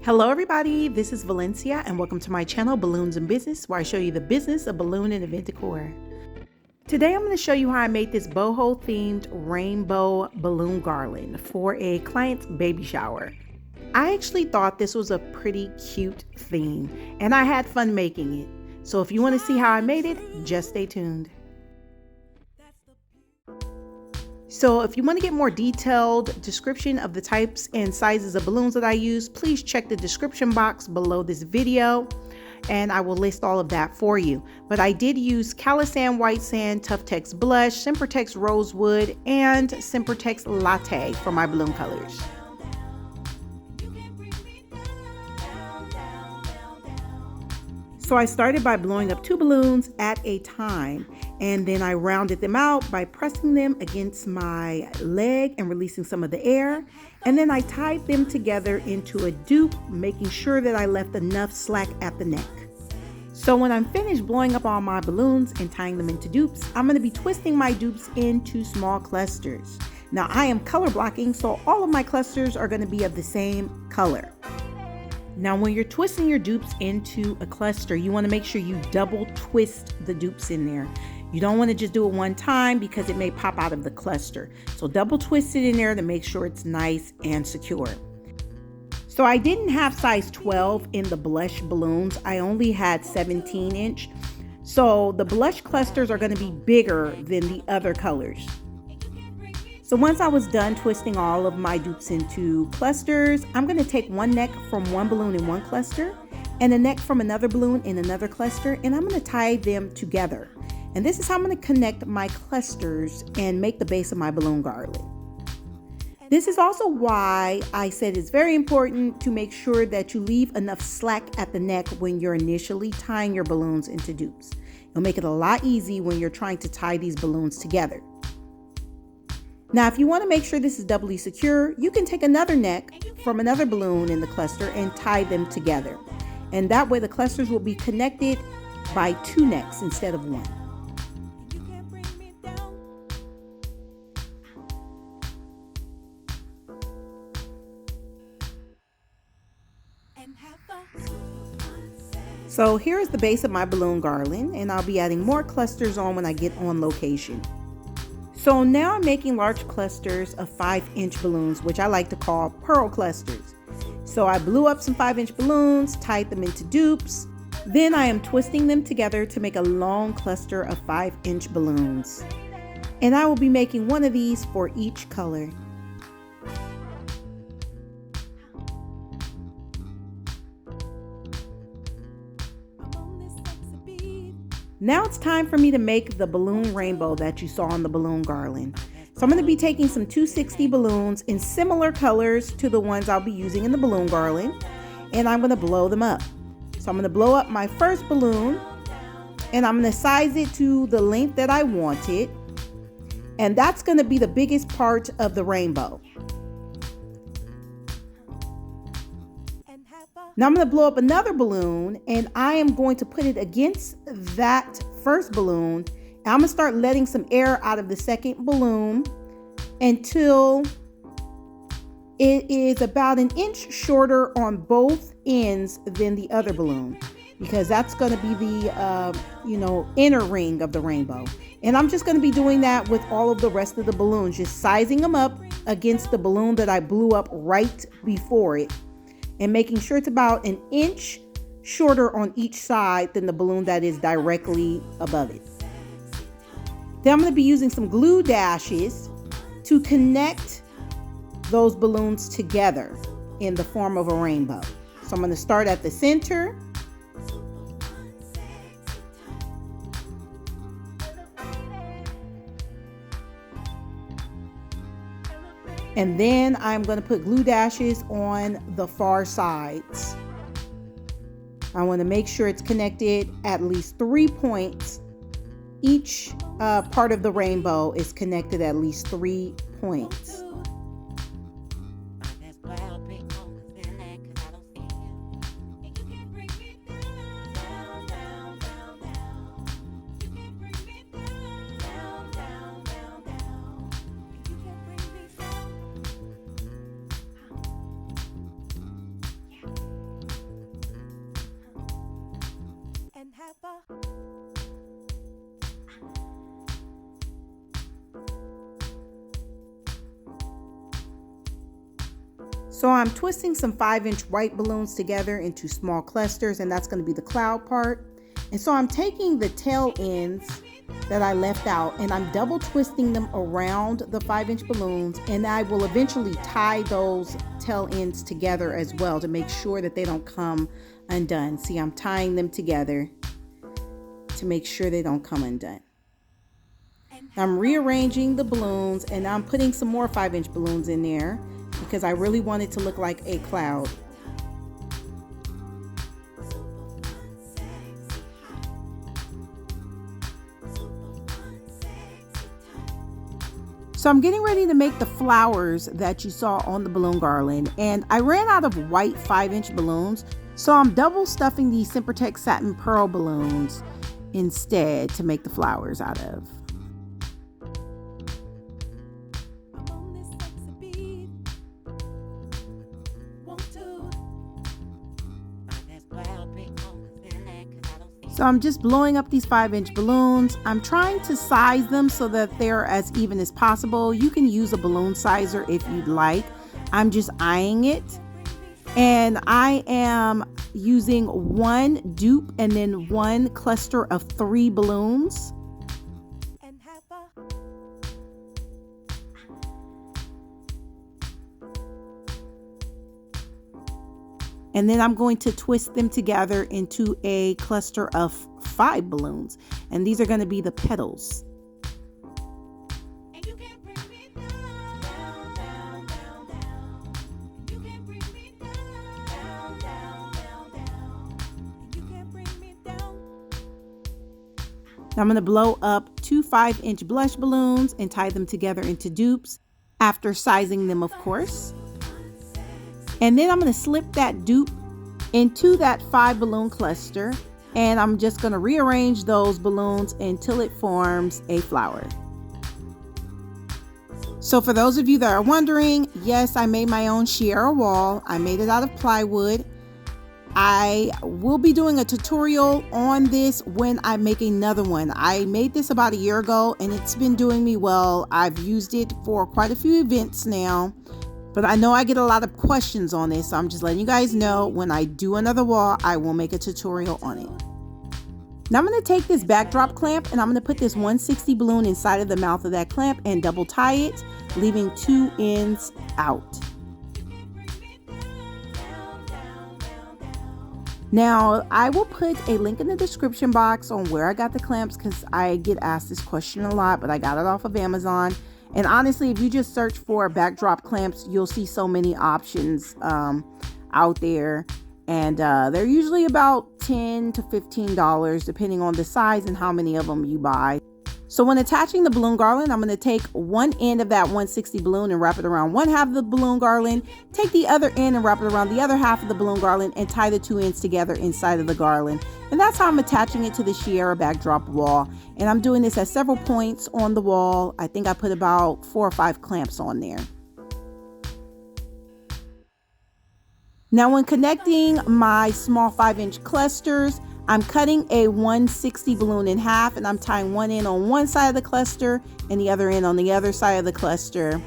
Hello everybody, this is Valencia and welcome to my channel Balloons and Business, where I show you the business of balloon and event decor. Today I'm going to show you how I made this boho themed rainbow balloon garland for a client's baby shower. I actually thought this was a pretty cute theme and I had fun making it. So if you want to see how I made it, just stay tuned. So if you want to get more detailed description of the types and sizes of balloons that I use, please check the description box below this video and I will list all of that for you. But I did use Calisand White Sand, Tough Tex Blush, Sempertex Rosewood, and Sempertex Latte for my balloon colors. So I started by blowing up 2 balloons at a time, and then I rounded them out by pressing them against my leg and releasing some of the air. And then I tied them together into a dupe, making sure that I left enough slack at the neck. So when I'm finished blowing up all my balloons and tying them into dupes, I'm going to be twisting my dupes into small clusters. Now I am color blocking, so all of my clusters are going to be of the same color. Now when you're twisting your dupes into a cluster, you want to make sure you double twist the dupes in there. You don't want to just do it one time because it may pop out of the cluster. So double twist it in there to make sure it's nice and secure. So I didn't have size 12 in the blush balloons. I only had 17 inch. So the blush clusters are going to be bigger than the other colors. So once I was done twisting all of my dupes into clusters, I'm going to take one neck from one balloon in one cluster and a neck from another balloon in another cluster, and I'm going to tie them together. And this is how I'm going to connect my clusters and make the base of my balloon garland. This is also why I said it's very important to make sure that you leave enough slack at the neck when you're initially tying your balloons into dupes. It'll make it a lot easier when you're trying to tie these balloons together. Now, if you want to make sure this is doubly secure, you can take another neck from another balloon in the cluster and tie them together. And that way the clusters will be connected by 2 necks instead of 1. So here is the base of my balloon garland, and I'll be adding more clusters on when I get on location. So now I'm making large clusters of 5-inch balloons, which I like to call pearl clusters. So I blew up some 5-inch balloons, tied them into dupes. Then I am twisting them together to make a long cluster of 5-inch balloons. And I will be making one of these for each color. Now it's time for me to make the balloon rainbow that you saw on the balloon garland. So I'm going to be taking some 260 balloons in similar colors to the ones I'll be using in the balloon garland, and I'm going to blow them up. So I'm going to blow up my first balloon, and I'm going to size it to the length that I want it, and that's going to be the biggest part of the rainbow. Now I'm going to blow up another balloon, and I am going to put it against that first balloon. And I'm going to start letting some air out of the second balloon until it is about 1 inch shorter on both ends than the other balloon, because that's going to be the inner ring of the rainbow. And I'm just going to be doing that with all of the rest of the balloons, just sizing them up against the balloon that I blew up right before it, and making sure it's about 1 inch shorter on each side than the balloon that is directly above it. Then I'm going to be using some glue dashes to connect those balloons together in the form of a rainbow. So I'm going to start at the center. And then I'm going to put glue dashes on the far sides. I want to make sure it's connected at least 3 points. Each part of the rainbow is connected at least 3 points. So I'm twisting some 5-inch white balloons together into small clusters, and that's going to be the cloud part. And so I'm taking the tail ends that I left out and I'm double twisting them around the 5-inch balloons, and I will eventually tie those tail ends together as well to make sure that they don't come undone. See, I'm tying them together to make sure they don't come undone. I'm rearranging the balloons, and I'm putting some more 5-inch balloons in there because I really want it to look like a cloud. So I'm getting ready to make the flowers that you saw on the balloon garland, and I ran out of white 5-inch balloons, so I'm double stuffing these Sympatech satin pearl balloons instead to make the flowers out of. So I'm just blowing up these 5-inch balloons. I'm trying to size them so that they're as even as possible. You can use a balloon sizer if you'd like. I'm just eyeing it. And I am using one dupe and then one cluster of 3 balloons. And then I'm going to twist them together into a cluster of 5 balloons. And these are going to be the petals. Now I'm going to blow up 2 5-inch blush balloons and tie them together into dupes after sizing them, of course. And then I'm going to slip that dupe into that 5 balloon cluster, and I'm just going to rearrange those balloons until it forms a flower. So for those of you that are wondering, yes, I made my own Chiara wall. I made it out of plywood. I will be doing a tutorial on this when I make another one. I made this about a year ago and it's been doing me well. I've used it for quite a few events now. But I know I get a lot of questions on this, so I'm just letting you guys know when I do another wall, I will make a tutorial on it. Now I'm going to take this backdrop clamp and I'm going to put this 160 balloon inside of the mouth of that clamp and double tie it, leaving 2 ends out. Now I will put a link in the description box on where I got the clamps because I get asked this question a lot, but I got it off of Amazon. And honestly, if you just search for backdrop clamps, you'll see so many options out there. And they're usually about $10 to $15 depending on the size and how many of them you buy. So when attaching the balloon garland, I'm going to take one end of that 160 balloon and wrap it around one half of the balloon garland. Take the other end and wrap it around the other half of the balloon garland and tie the 2 ends together inside of the garland. And that's how I'm attaching it to the Chiara backdrop wall. And I'm doing this at several points on the wall. I think I put about 4 or 5 clamps on there. Now when connecting my small 5-inch clusters, I'm cutting a 160 balloon in half and I'm tying one end on one side of the cluster and the other end on the other side of the cluster.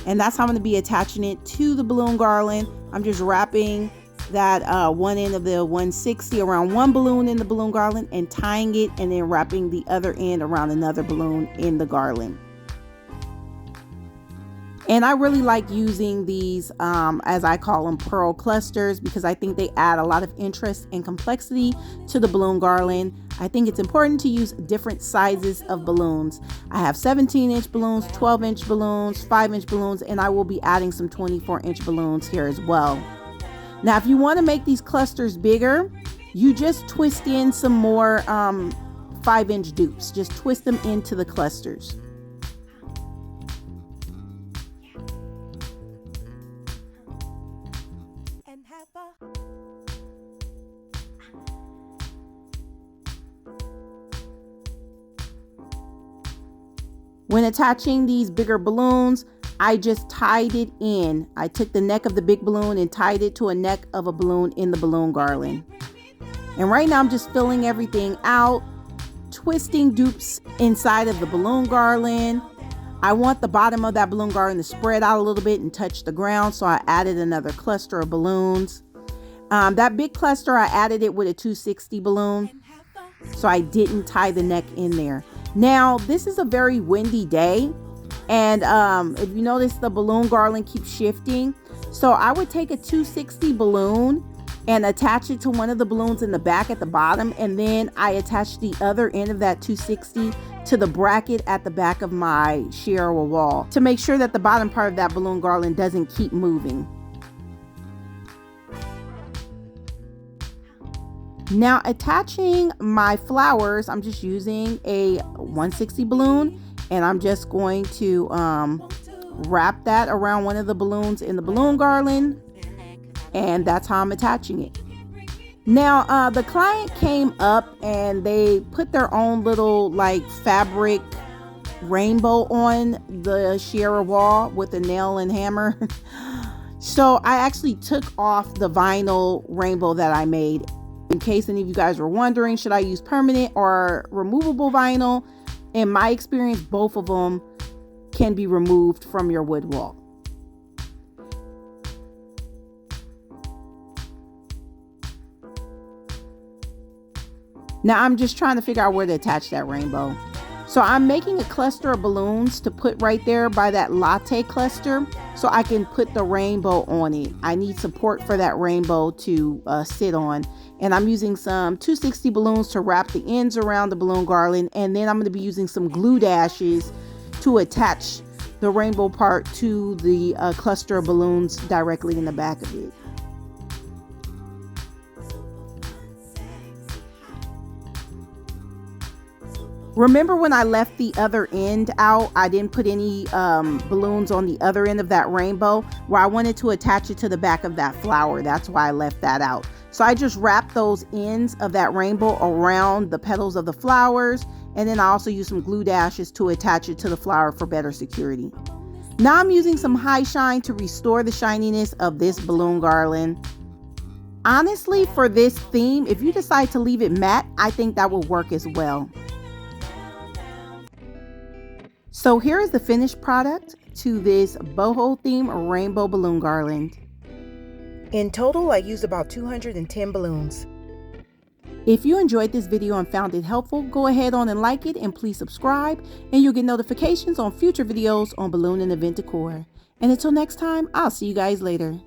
And that's how I'm going to be attaching it to the balloon garland. I'm just wrapping that one end of the 160 around one balloon in the balloon garland and tying it, and then wrapping the other end around another balloon in the garland. And I really like using these, as I call them, pearl clusters, because I think they add a lot of interest and complexity to the balloon garland. I think it's important to use different sizes of balloons. I have 17-inch balloons, 12-inch balloons, 5-inch balloons, and I will be adding some 24-inch balloons here as well. Now, if you want to make these clusters bigger, you just twist in some more 5-inch dupes. Just twist them into the clusters. When attaching these bigger balloons, I just tied it in. I took the neck of the big balloon and tied it to a neck of a balloon in the balloon garland. And right now I'm just filling everything out, twisting dupes inside of the balloon garland. I want the bottom of that balloon garland to spread out a little bit and touch the ground, so I added another cluster of balloons. That big cluster, I added it with a 260 balloon, so I didn't tie the neck in there. Now, this is a very windy day, and if you notice, the balloon garland keeps shifting. So I would take a 260 balloon and attach it to one of the balloons in the back at the bottom, and then I attach the other end of that 260 to the bracket at the back of my Chiara wall to make sure that the bottom part of that balloon garland doesn't keep moving. Now, attaching my flowers, I'm just using a 160 balloon, and I'm just going to wrap that around one of the balloons in the balloon garland, and that's how I'm attaching it. Now, the client came up and they put their own little like fabric rainbow on the Chiara wall with a nail and hammer. So I actually took off the vinyl rainbow that I made. In case any of you guys were wondering, should I use permanent or removable vinyl? In my experience, both of them can be removed from your wood wall. Now I'm just trying to figure out where to attach that rainbow. So I'm making a cluster of balloons to put right there by that latte cluster so I can put the rainbow on it. I need support for that rainbow to sit on. And I'm using some 260 balloons to wrap the ends around the balloon garland. And then I'm going to be using some glue dashes to attach the rainbow part to the cluster of balloons directly in the back of it. Remember when I left the other end out, I didn't put any balloons on the other end of that rainbow where I wanted to attach it to the back of that flower. That's why I left that out. So I just wrapped those ends of that rainbow around the petals of the flowers. And then I also used some glue dashes to attach it to the flower for better security. Now I'm using some high shine to restore the shininess of this balloon garland. Honestly, for this theme, if you decide to leave it matte, I think that will work as well. So here is the finished product to this boho theme rainbow balloon garland. In total, I used about 210 balloons. If you enjoyed this video and found it helpful, go ahead on and like it, and please subscribe, and you'll get notifications on future videos on balloon and event decor. And until next time, I'll see you guys later.